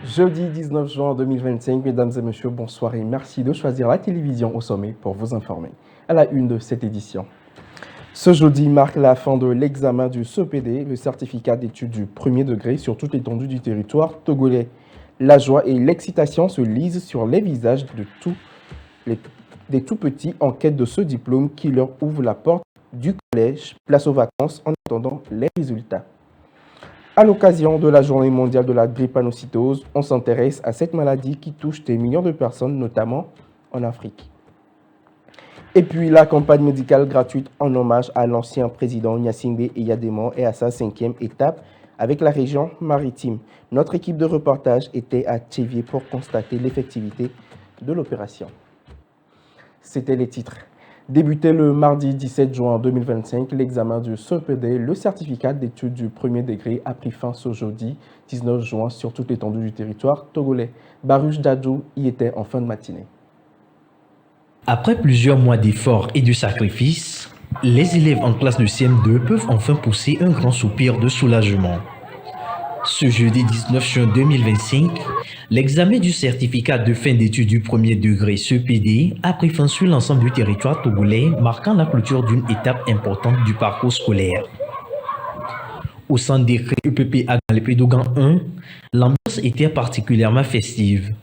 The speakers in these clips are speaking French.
Jeudi 19 juin 2025, mesdames et messieurs, bonsoir et merci de choisir la télévision au sommet pour vous informer. À la une de cette édition. Ce jeudi marque la fin de l'examen du CEPD, le certificat d'études du premier degré sur toute l'étendue du territoire togolais. La joie et l'excitation se lisent sur les visages des tout petits en quête de ce diplôme qui leur ouvre la porte du collège, place aux vacances en attendant les résultats. À l'occasion de la journée mondiale de la drépanocytose, on s'intéresse à cette maladie qui touche des millions de personnes, notamment en Afrique. Et puis la campagne médicale gratuite en hommage à l'ancien président Gnassingbé Eyadémon est à sa 5e étape avec la région maritime. Notre équipe de reportage était à Tchévié pour constater l'effectivité de l'opération. C'était les titres. Débuté le mardi 17 juin 2025, l'examen du CEPD, le certificat d'études du premier degré, a pris fin ce jeudi 19 juin sur toute l'étendue du territoire togolais. Baruch Dadjou y était en fin de matinée. Après plusieurs mois d'efforts et de sacrifices, les élèves en classe de CM2 peuvent enfin pousser un grand soupir de soulagement. Ce jeudi 19 juin 2025, l'examen du certificat de fin d'études du premier degré CEPD a pris fin sur l'ensemble du territoire togolais, marquant la clôture d'une étape importante du parcours scolaire. Au centre d'écrit EPP à Galepédogan 1, l'ambiance était particulièrement festive.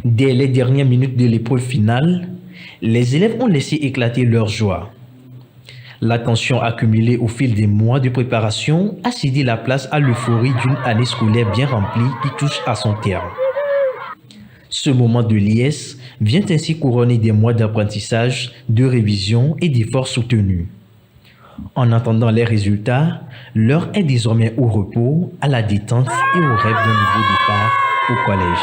Dès les dernières minutes de l'épreuve finale, les élèves ont laissé éclater leur joie. La tension accumulée au fil des mois de préparation a cédé la place à l'euphorie d'une année scolaire bien remplie qui touche à son terme. Ce moment de liesse vient ainsi couronner des mois d'apprentissage, de révision et d'efforts soutenus. En attendant les résultats, l'heure est désormais au repos, à la détente et au rêve d'un nouveau départ au collège.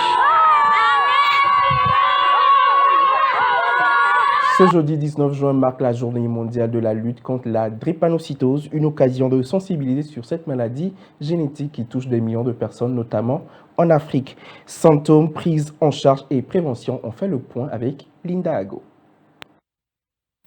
Ce jeudi 19 juin marque la journée mondiale de la lutte contre la drépanocytose, une occasion de sensibiliser sur cette maladie génétique qui touche des millions de personnes, notamment en Afrique. Symptômes, prise en charge et prévention, on fait le point avec Linda Ago.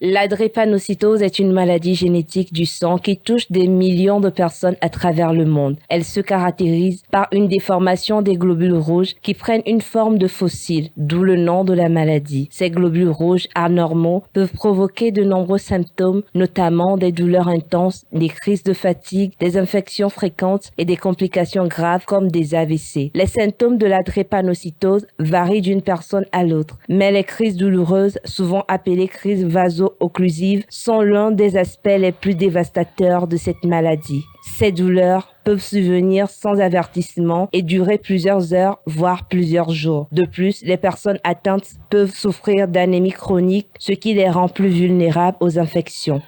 La drépanocytose est une maladie génétique du sang qui touche des millions de personnes à travers le monde. Elle se caractérise par une déformation des globules rouges qui prennent une forme de fossile, d'où le nom de la maladie. Ces globules rouges anormaux peuvent provoquer de nombreux symptômes, notamment des douleurs intenses, des crises de fatigue, des infections fréquentes et des complications graves comme des AVC. Les symptômes de la drépanocytose varient d'une personne à l'autre, mais les crises douloureuses, souvent appelées crises vaso-occlusives, sont l'un des aspects les plus dévastateurs de cette maladie. Ces douleurs peuvent survenir sans avertissement et durer plusieurs heures, voire plusieurs jours. De plus, les personnes atteintes peuvent souffrir d'anémie chronique, ce qui les rend plus vulnérables aux infections.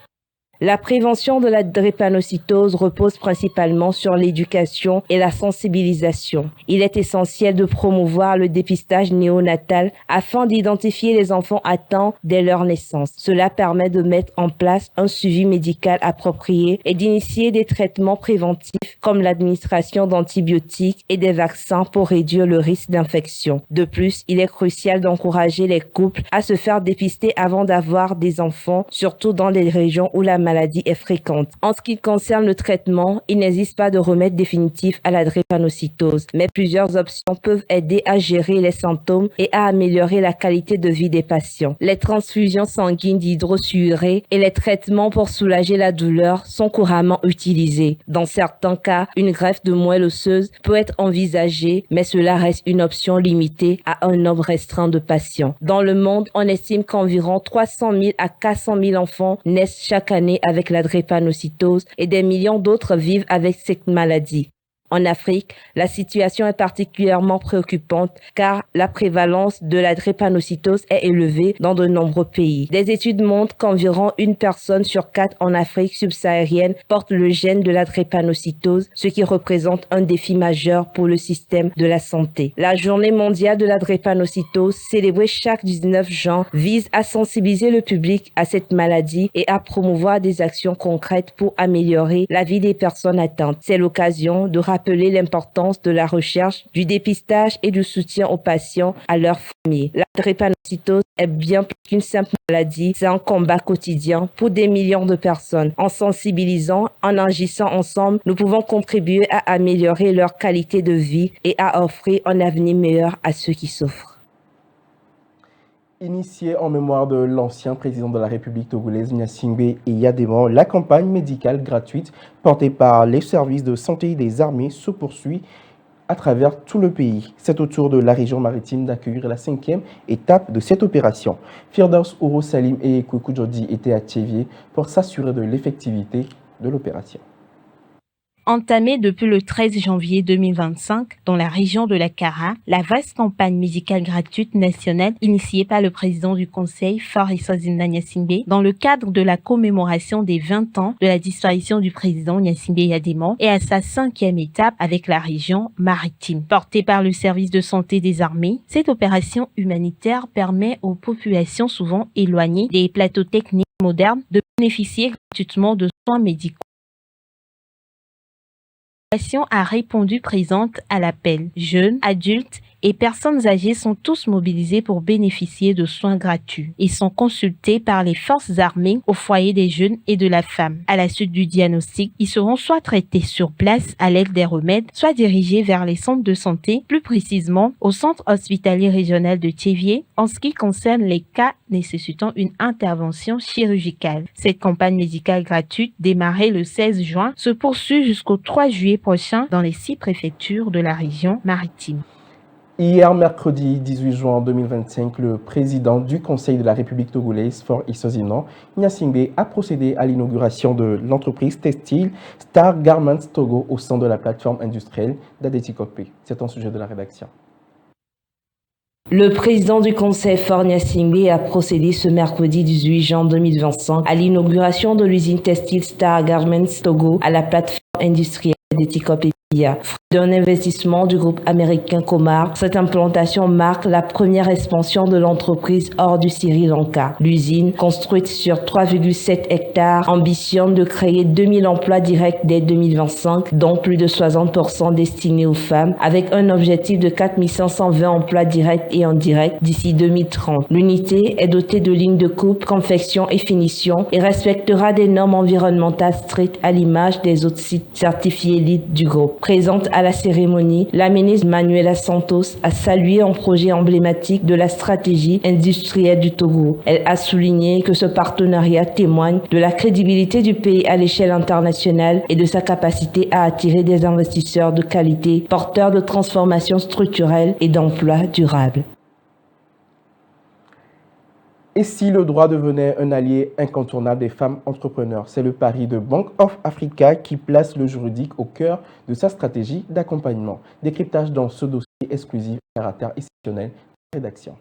La prévention de la drépanocytose repose principalement sur l'éducation et la sensibilisation. Il est essentiel de promouvoir le dépistage néonatal afin d'identifier les enfants atteints dès leur naissance. Cela permet de mettre en place un suivi médical approprié et d'initier des traitements préventifs comme l'administration d'antibiotiques et des vaccins pour réduire le risque d'infection. De plus, il est crucial d'encourager les couples à se faire dépister avant d'avoir des enfants, surtout dans les régions où la maladie est fréquente. En ce qui concerne le traitement, il n'existe pas de remède définitif à la drépanocytose, mais plusieurs options peuvent aider à gérer les symptômes et à améliorer la qualité de vie des patients. Les transfusions sanguines d'hydroxyurée et les traitements pour soulager la douleur sont couramment utilisés. Dans certains cas, une greffe de moelle osseuse peut être envisagée, mais cela reste une option limitée à un nombre restreint de patients. Dans le monde, on estime qu'environ 300 000 à 400 000 enfants naissent chaque année avec la drépanocytose et des millions d'autres vivent avec cette maladie. En Afrique, la situation est particulièrement préoccupante car la prévalence de la drépanocytose est élevée dans de nombreux pays. Des études montrent qu'environ une personne sur 4 en Afrique subsaharienne porte le gène de la drépanocytose, ce qui représente un défi majeur pour le système de la santé. La journée mondiale de la drépanocytose, célébrée chaque 19 juin, vise à sensibiliser le public à cette maladie et à promouvoir des actions concrètes pour améliorer la vie des personnes atteintes. C'est l'occasion de rappeler rappeler l'importance de la recherche, du dépistage et du soutien aux patients, à leurs familles. La drépanocytose est bien plus qu'une simple maladie, c'est un combat quotidien pour des millions de personnes. En sensibilisant, en agissant ensemble, nous pouvons contribuer à améliorer leur qualité de vie et à offrir un avenir meilleur à ceux qui souffrent. Initiée en mémoire de l'ancien président de la République togolaise, Gnassingbé Eyadémon, la campagne médicale gratuite portée par les services de santé des armées se poursuit à travers tout le pays. C'est au tour de la région maritime d'accueillir la 5e étape de cette opération. Firdaus Ouro Salim et Koukou Jodi étaient à Tchévier pour s'assurer de l'effectivité de l'opération. Entamée depuis le 13 janvier 2025 dans la région de la Kara, la vaste campagne médicale gratuite nationale initiée par le président du Conseil, Faure Eswazina Gnassingbé, dans le cadre de la commémoration des 20 ans de la disparition du président Gnassingbé Eyadémon, est à sa 5e étape avec la région maritime. Portée par le service de santé des armées, cette opération humanitaire permet aux populations souvent éloignées des plateaux techniques modernes de bénéficier gratuitement de soins médicaux. La population a répondu présente à l'appel. Jeunes, adultes et personnes âgées sont tous mobilisés pour bénéficier de soins gratuits et sont consultés par les forces armées au foyer des jeunes et de la femme. À la suite du diagnostic, ils seront soit traités sur place à l'aide des remèdes, soit dirigés vers les centres de santé, plus précisément au centre hospitalier régional de Tchévier, en ce qui concerne les cas nécessitant une intervention chirurgicale. Cette campagne médicale gratuite, démarrée le 16 juin, se poursuit jusqu'au 3 juillet prochain dans les 6 préfectures de la région maritime. Hier, mercredi 18 juin 2025, le président du Conseil de la République togolaise, Faure Eswazina Gnassingbé, a procédé à l'inauguration de l'entreprise textile Star Garments Togo au sein de la plateforme industrielle d'Adétikopé. C'est un sujet de la rédaction. Le président du Conseil, Faure Gnassingbé, a procédé ce mercredi 18 juin 2025 à l'inauguration de l'usine textile Star Garments Togo à la plateforme industrielle d'Adétikopé. Fruit d'un investissement du groupe américain Comar, cette implantation marque la première expansion de l'entreprise hors du Sri Lanka. L'usine, construite sur 3,7 hectares, ambitionne de créer 2000 emplois directs dès 2025, dont plus de 60% destinés aux femmes, avec un objectif de 4520 emplois directs et indirects d'ici 2030. L'unité est dotée de lignes de coupe, confection et finition et respectera des normes environnementales strictes à l'image des autres sites certifiés LEED du groupe. Présente à la cérémonie, la ministre Manuela Santos a salué un projet emblématique de la stratégie industrielle du Togo. Elle a souligné que ce partenariat témoigne de la crédibilité du pays à l'échelle internationale et de sa capacité à attirer des investisseurs de qualité, porteurs de transformations structurelles et d'emplois durables. Et si le droit devenait un allié incontournable des femmes entrepreneurs? C'est le pari de Bank of Africa qui place le juridique au cœur de sa stratégie d'accompagnement. Décryptage dans ce dossier exclusif à caractère exceptionnel de rédaction.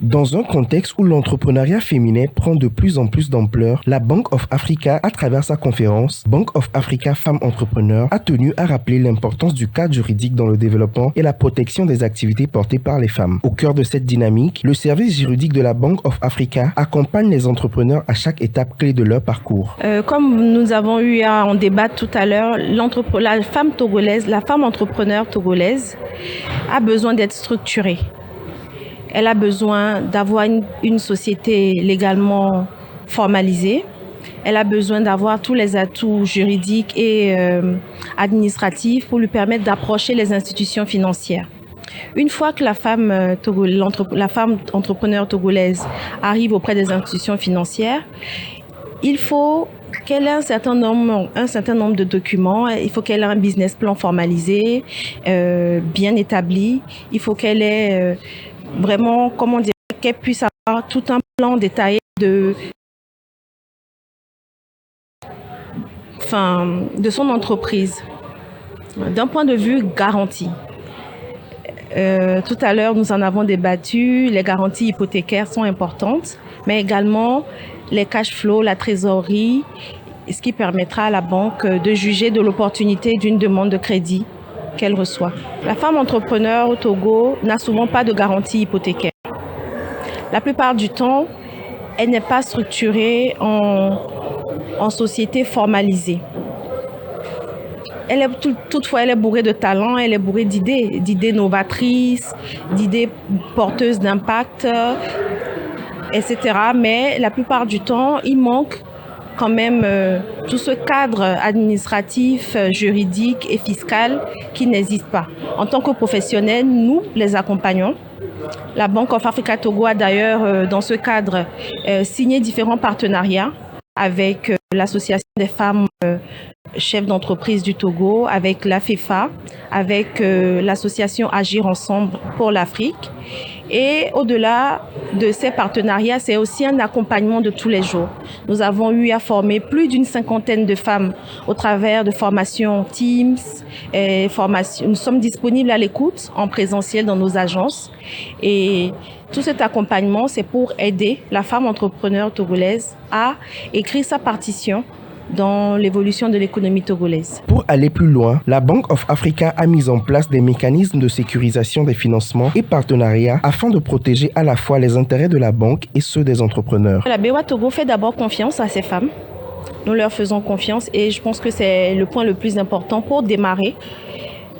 Dans un contexte où l'entrepreneuriat féminin prend de plus en plus d'ampleur, la Bank of Africa, à travers sa conférence Bank of Africa Femmes Entrepreneurs, a tenu à rappeler l'importance du cadre juridique dans le développement et la protection des activités portées par les femmes. Au cœur de cette dynamique, le service juridique de la Bank of Africa accompagne les entrepreneurs à chaque étape clé de leur parcours. Comme nous avons eu à en débattre tout à l'heure, la femme entrepreneur togolaise a besoin d'être structurée. Elle a besoin d'avoir une société légalement formalisée. Elle a besoin d'avoir tous les atouts juridiques et administratifs pour lui permettre d'approcher les institutions financières. Une fois que la femme entrepreneur togolaise arrive auprès des institutions financières, il faut qu'elle ait un certain nombre de documents. Il faut qu'elle ait un business plan formalisé, bien établi. Il faut qu'elle ait vraiment, qu'elle puisse avoir tout un plan détaillé de son entreprise, d'un point de vue garantie. Tout à l'heure, nous en avons débattu, les garanties hypothécaires sont importantes, mais également les cash flows, la trésorerie, ce qui permettra à la banque de juger de l'opportunité d'une demande de crédit qu'elle reçoit. La femme entrepreneur au Togo n'a souvent pas de garantie hypothécaire. La plupart du temps, elle n'est pas structurée en société formalisée. toutefois, elle est bourrée de talent, elle est bourrée d'idées novatrices, d'idées porteuses d'impact, etc. Mais la plupart du temps, il manque quand même tout ce cadre administratif, juridique et fiscal qui n'existe pas. En tant que professionnels, nous les accompagnons. La Bank of Africa Togo a d'ailleurs, dans ce cadre, signé différents partenariats avec l'Association des femmes chefs d'entreprise du Togo, avec la FEFA, avec l'association Agir Ensemble pour l'Afrique. Et au-delà de ces partenariats, c'est aussi un accompagnement de tous les jours. Nous avons eu à former plus d'une cinquantaine de femmes au travers de formations Teams. Nous sommes disponibles à l'écoute en présentiel dans nos agences. Et tout cet accompagnement, c'est pour aider la femme entrepreneur togolaise à écrire sa partition dans l'évolution de l'économie togolaise. Pour aller plus loin, la Bank of Africa a mis en place des mécanismes de sécurisation des financements et partenariats afin de protéger à la fois les intérêts de la banque et ceux des entrepreneurs. La BOA Togo fait d'abord confiance à ces femmes. Nous leur faisons confiance et je pense que c'est le point le plus important pour démarrer.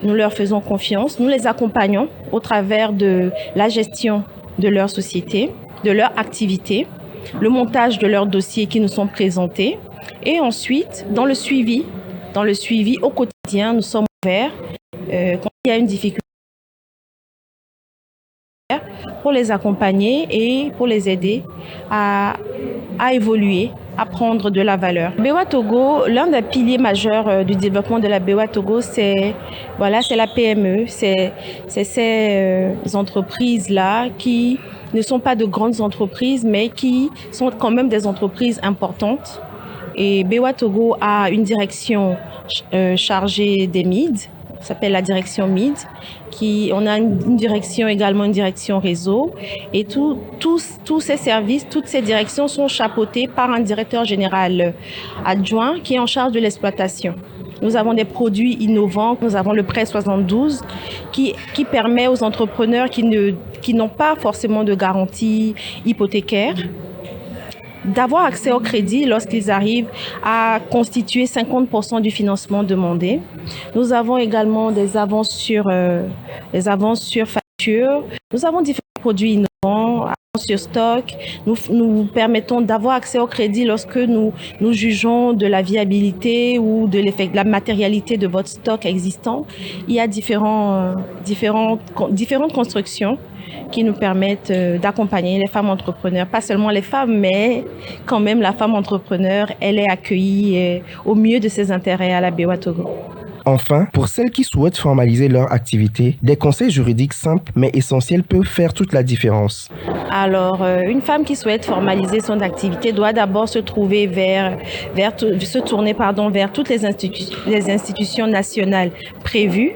Nous leur faisons confiance, nous les accompagnons au travers de la gestion de leur société, de leur activité, le montage de leurs dossiers qui nous sont présentés. Et ensuite, dans le suivi au quotidien, nous sommes ouverts quand il y a une difficulté pour les accompagner et pour les aider à évoluer, à prendre de la valeur. BOA Togo, l'un des piliers majeurs du développement de la BOA Togo, c'est la PME, c'est ces entreprises-là qui ne sont pas de grandes entreprises, mais qui sont quand même des entreprises importantes. Et BOA Togo a une direction chargée des MID, ça s'appelle la direction MID. On a une direction également, une direction réseau. Et tous ces services, toutes ces directions sont chapeautées par un directeur général adjoint qui est en charge de l'exploitation. Nous avons des produits innovants, nous avons le prêt 72 qui permet aux entrepreneurs qui n'ont pas forcément de garantie hypothécaire d'avoir accès au crédit lorsqu'ils arrivent à constituer 50% du financement demandé. Nous avons également des avances sur facture. Nous avons différents produits innovants sur stock. Nous permettons d'avoir accès au crédit lorsque nous jugeons de la viabilité ou de la matérialité de votre stock existant. Il y a différentes constructions qui nous permettent d'accompagner les femmes entrepreneurs. Pas seulement les femmes, mais quand même la femme entrepreneur, elle est accueillie au mieux de ses intérêts à la BOA Togo. Enfin, pour celles qui souhaitent formaliser leur activité, des conseils juridiques simples mais essentiels peuvent faire toute la différence. Alors, une femme qui souhaite formaliser son activité doit d'abord se tourner vers toutes les institutions nationales prévues.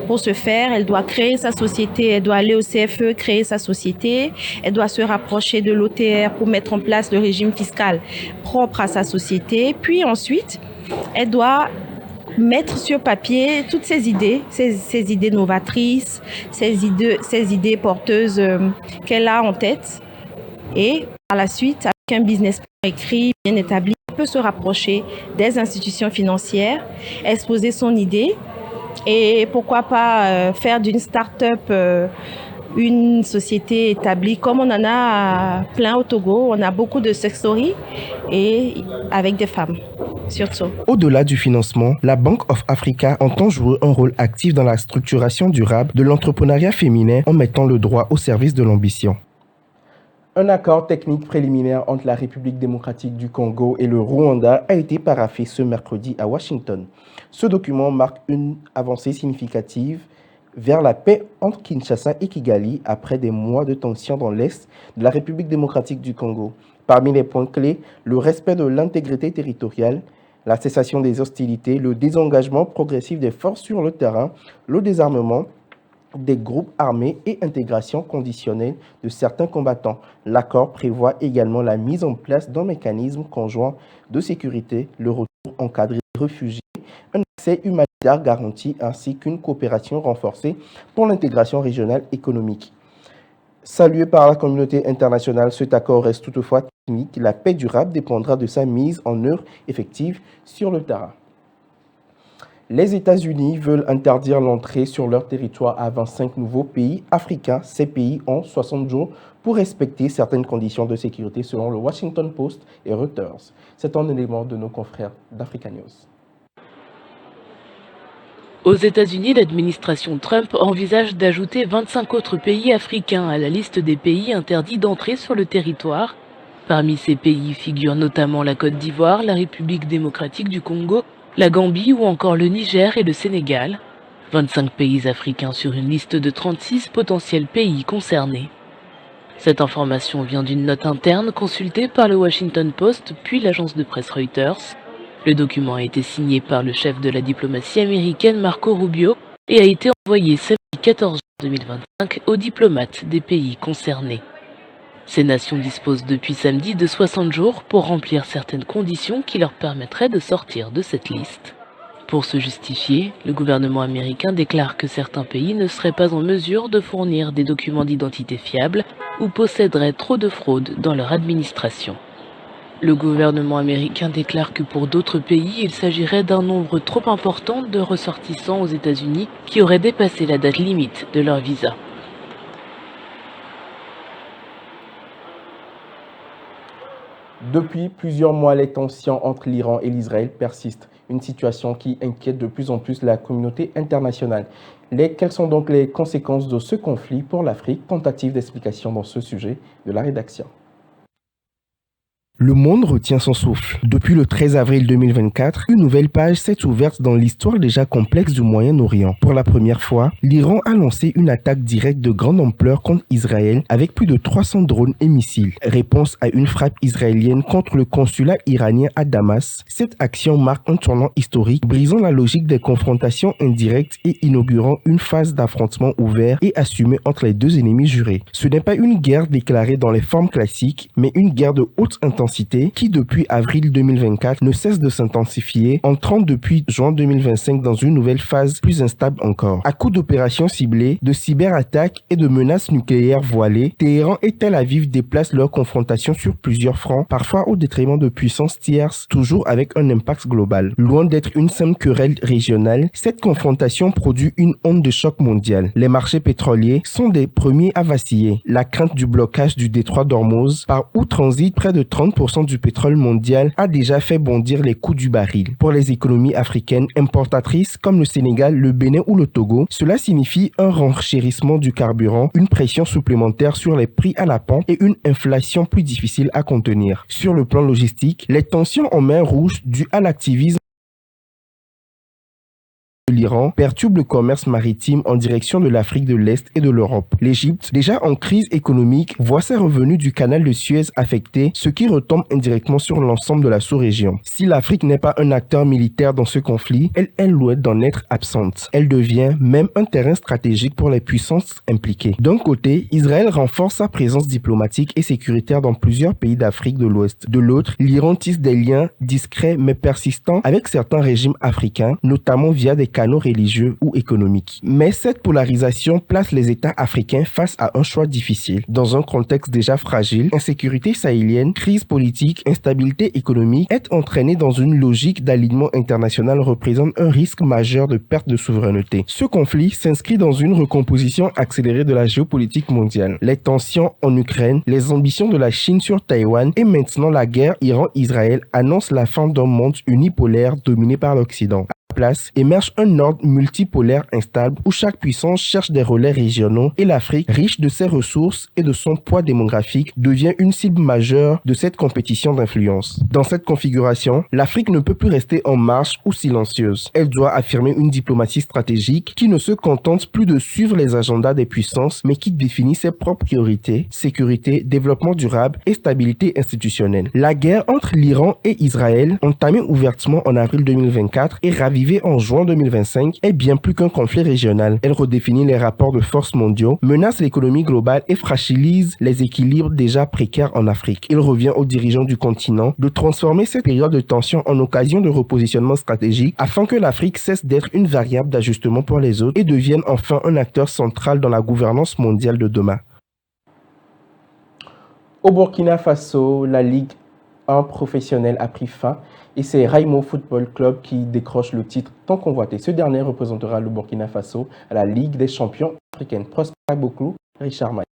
Pour ce faire, elle doit créer sa société, elle doit aller au CFE, créer sa société, elle doit se rapprocher de l'OTR pour mettre en place le régime fiscal propre à sa société. Puis ensuite, elle doit mettre sur papier toutes ces idées novatrices, ces idées porteuses qu'elle a en tête. Et par la suite, avec un business plan écrit, bien établi, elle peut se rapprocher des institutions financières, exposer son idée. Et pourquoi pas faire d'une start-up une société établie comme on en a plein au Togo. On a beaucoup de success stories et avec des femmes surtout. Au-delà du financement, la Bank of Africa entend jouer un rôle actif dans la structuration durable de l'entrepreneuriat féminin en mettant le droit au service de l'ambition. Un accord technique préliminaire entre la République démocratique du Congo et le Rwanda a été paraphé ce mercredi à Washington. Ce document marque une avancée significative vers la paix entre Kinshasa et Kigali après des mois de tensions dans l'Est de la République démocratique du Congo. Parmi les points clés, le respect de l'intégrité territoriale, la cessation des hostilités, le désengagement progressif des forces sur le terrain, le désarmement des groupes armés et intégration conditionnelle de certains combattants. L'accord prévoit également la mise en place d'un mécanisme conjoint de sécurité, le retour encadré des réfugiés, un accès humanitaire garanti ainsi qu'une coopération renforcée pour l'intégration régionale économique. Salué par la communauté internationale, cet accord reste toutefois technique. La paix durable dépendra de sa mise en œuvre effective sur le terrain. Les États-Unis veulent interdire l'entrée sur leur territoire à 25 nouveaux pays africains. Ces pays ont 60 jours pour respecter certaines conditions de sécurité selon le Washington Post et Reuters. C'est un élément de nos confrères d'Africa News. Aux États-Unis, l'administration Trump envisage d'ajouter 25 autres pays africains à la liste des pays interdits d'entrer sur le territoire. Parmi ces pays figurent notamment la Côte d'Ivoire, la République démocratique du Congo, la Gambie ou encore le Niger et le Sénégal. 25 pays africains sur une liste de 36 potentiels pays concernés. Cette information vient d'une note interne consultée par le Washington Post puis l'agence de presse Reuters. Le document a été signé par le chef de la diplomatie américaine Marco Rubio et a été envoyé samedi 14 juin 2025 aux diplomates des pays concernés. Ces nations disposent depuis samedi de 60 jours pour remplir certaines conditions qui leur permettraient de sortir de cette liste. Pour se justifier, le gouvernement américain déclare que certains pays ne seraient pas en mesure de fournir des documents d'identité fiables ou posséderaient trop de fraude dans leur administration. Le gouvernement américain déclare que pour d'autres pays, il s'agirait d'un nombre trop important de ressortissants aux États-Unis qui auraient dépassé la date limite de leur visa. Depuis plusieurs mois, les tensions entre l'Iran et l'Israël persistent, une situation qui inquiète de plus en plus la communauté internationale. Quelles sont donc les conséquences de ce conflit pour l'Afrique? Tentative d'explication dans ce sujet de la rédaction. Le monde retient son souffle. Depuis le 13 avril 2024, une nouvelle page s'est ouverte dans l'histoire déjà complexe du Moyen-Orient. Pour la première fois, l'Iran a lancé une attaque directe de grande ampleur contre Israël avec plus de 300 drones et missiles. Réponse à une frappe israélienne contre le consulat iranien à Damas, cette action marque un tournant historique, brisant la logique des confrontations indirectes et inaugurant une phase d'affrontement ouvert et assumé entre les deux ennemis jurés. Ce n'est pas une guerre déclarée dans les formes classiques, mais une guerre de haute intensité qui depuis avril 2024 ne cesse de s'intensifier, entrant depuis juin 2025 dans une nouvelle phase plus instable encore. À coup d'opérations ciblées, de cyberattaques et de menaces nucléaires voilées, Téhéran et Tel Aviv déplacent leurs confrontations sur plusieurs fronts, parfois au détriment de puissances tierces, toujours avec un impact global. Loin d'être une simple querelle régionale, cette confrontation produit une onde de choc mondial. Les marchés pétroliers sont des premiers à vaciller. La crainte du blocage du détroit d'Ormuz, par où transite près de 30% du pétrole mondial, a déjà fait bondir les coûts du baril. Pour les économies africaines importatrices comme le Sénégal, le Bénin ou le Togo, cela signifie un renchérissement du carburant, une pression supplémentaire sur les prix à la pompe et une inflation plus difficile à contenir. Sur le plan logistique, les tensions en mer Rouge dues à l'activisme l'Iran perturbe le commerce maritime en direction de l'Afrique de l'Est et de l'Europe. L'Égypte, déjà en crise économique, voit ses revenus du canal de Suez affectés, ce qui retombe indirectement sur l'ensemble de la sous-région. Si l'Afrique n'est pas un acteur militaire dans ce conflit, elle est loin d'en être absente. Elle devient même un terrain stratégique pour les puissances impliquées. D'un côté, Israël renforce sa présence diplomatique et sécuritaire dans plusieurs pays d'Afrique de l'Ouest. De l'autre, l'Iran tisse des liens discrets mais persistants avec certains régimes africains, notamment via des canaux religieux ou économiques. Mais cette polarisation place les États africains face à un choix difficile. Dans un contexte déjà fragile, insécurité sahélienne, crise politique, instabilité économique est entraînée dans une logique d'alignement international représente un risque majeur de perte de souveraineté. Ce conflit s'inscrit dans une recomposition accélérée de la géopolitique mondiale. Les tensions en Ukraine, les ambitions de la Chine sur Taïwan et maintenant la guerre Iran-Israël annoncent la fin d'un monde unipolaire dominé par l'Occident. Place émerge un ordre multipolaire instable où chaque puissance cherche des relais régionaux et l'Afrique, riche de ses ressources et de son poids démographique, devient une cible majeure de cette compétition d'influence. Dans cette configuration, l'Afrique ne peut plus rester en marge ou silencieuse. Elle doit affirmer une diplomatie stratégique qui ne se contente plus de suivre les agendas des puissances, mais qui définit ses propres priorités, sécurité, développement durable et stabilité institutionnelle. La guerre entre l'Iran et Israël, entamée ouvertement en avril 2024 et ravivée en juin 2025, est bien plus qu'un conflit régional. Elle redéfinit les rapports de force mondiaux, menace l'économie globale et fragilise les équilibres déjà précaires en Afrique. Il revient aux dirigeants du continent de transformer cette période de tension en occasion de repositionnement stratégique afin que l'Afrique cesse d'être une variable d'ajustement pour les autres et devienne enfin un acteur central dans la gouvernance mondiale de demain. Au Burkina Faso, la Ligue 1 professionnel a pris fin et c'est Raimo Football Club qui décroche le titre tant convoité. Ce dernier représentera le Burkina Faso à la Ligue des champions africaine. Prosper beaucoup, Richard Maï.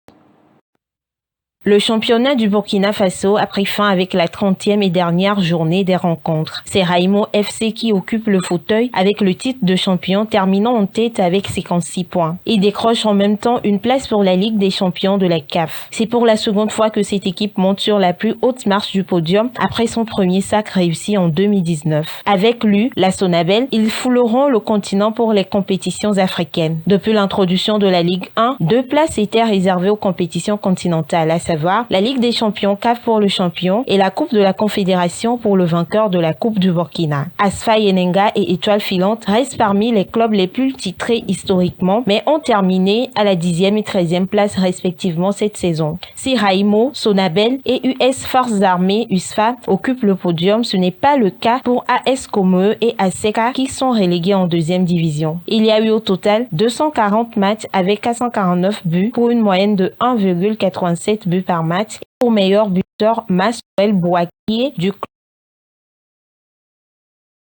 Le championnat du Burkina Faso a pris fin avec la 30e et dernière journée des rencontres. C'est Raimo FC qui occupe le fauteuil avec le titre de champion, terminant en tête avec 56 points. Il décroche en même temps une place pour la Ligue des champions de la CAF. C'est pour la seconde fois que cette équipe monte sur la plus haute marche du podium après son premier sac réussi en 2019. Avec lui, la Sonabel, ils fouleront le continent pour les compétitions africaines. Depuis l'introduction de la Ligue 1, 2 places étaient réservées aux compétitions continentales, à savoir la Ligue des champions CAF pour le champion et la Coupe de la Confédération pour le vainqueur de la Coupe du Burkina. Asfa Yenenga et Étoile Filante restent parmi les clubs les plus titrés historiquement, mais ont terminé à la 10e et 13e place respectivement cette saison. Si Raimo, Sonabel et US Forces Armées USFA occupent le podium, ce n'est pas le cas pour AS Komeux et ASECA qui sont relégués en 2e division. Il y a eu au total 240 matchs avec 449 buts pour une moyenne de 1,87 buts par match. Pour meilleur buteur, Massuel Bouakier du club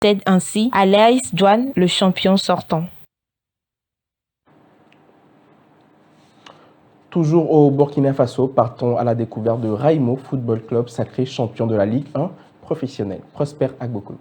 aide ainsi à l'AS Douane, le champion sortant. Toujours au Burkina Faso, partons à la découverte de Raimo Football Club, sacré champion de la Ligue 1 professionnelle. Prosper Agboko.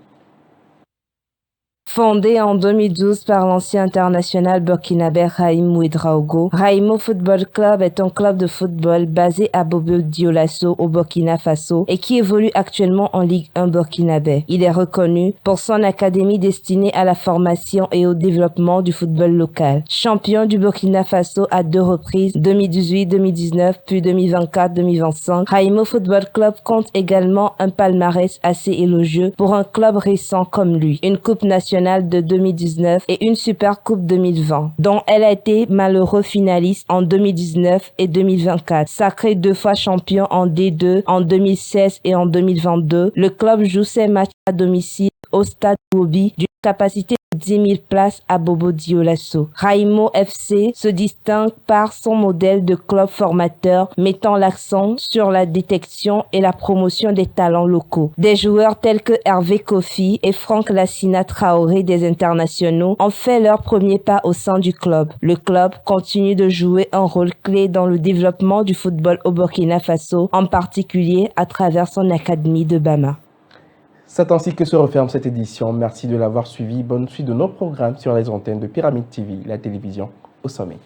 Fondé en 2012 par l'ancien international burkinabé Raïm Ouedraogo, Raimo Football Club est un club de football basé à Bobo-Dioulasso au Burkina Faso et qui évolue actuellement en Ligue 1 burkinabé. Il est reconnu pour son académie destinée à la formation et au développement du football local. Champion du Burkina Faso à 2 reprises, 2018-2019 puis 2024-2025, Raimo Football Club compte également un palmarès assez élogieux pour un club récent comme lui. Une coupe nationale de 2019 et une Super Coupe 2020, dont elle a été malheureux finaliste en 2019 et 2024. Sacré 2 fois champion en D2 en 2016 et en 2022, le club joue ses matchs à domicile au stade Bobi d'une capacité de 10 000 places à Bobo-Dioulasso. Raimo FC se distingue par son modèle de club formateur mettant l'accent sur la détection et la promotion des talents locaux. Des joueurs tels que Hervé Kofi et Franck Lassina Traoré des internationaux ont fait leur premier pas au sein du club. Le club continue de jouer un rôle clé dans le développement du football au Burkina Faso, en particulier à travers son académie de Bama. C'est ainsi que se referme cette édition. Merci de l'avoir suivi. Bonne suite de nos programmes sur les antennes de Pyramide TV, la télévision au sommet.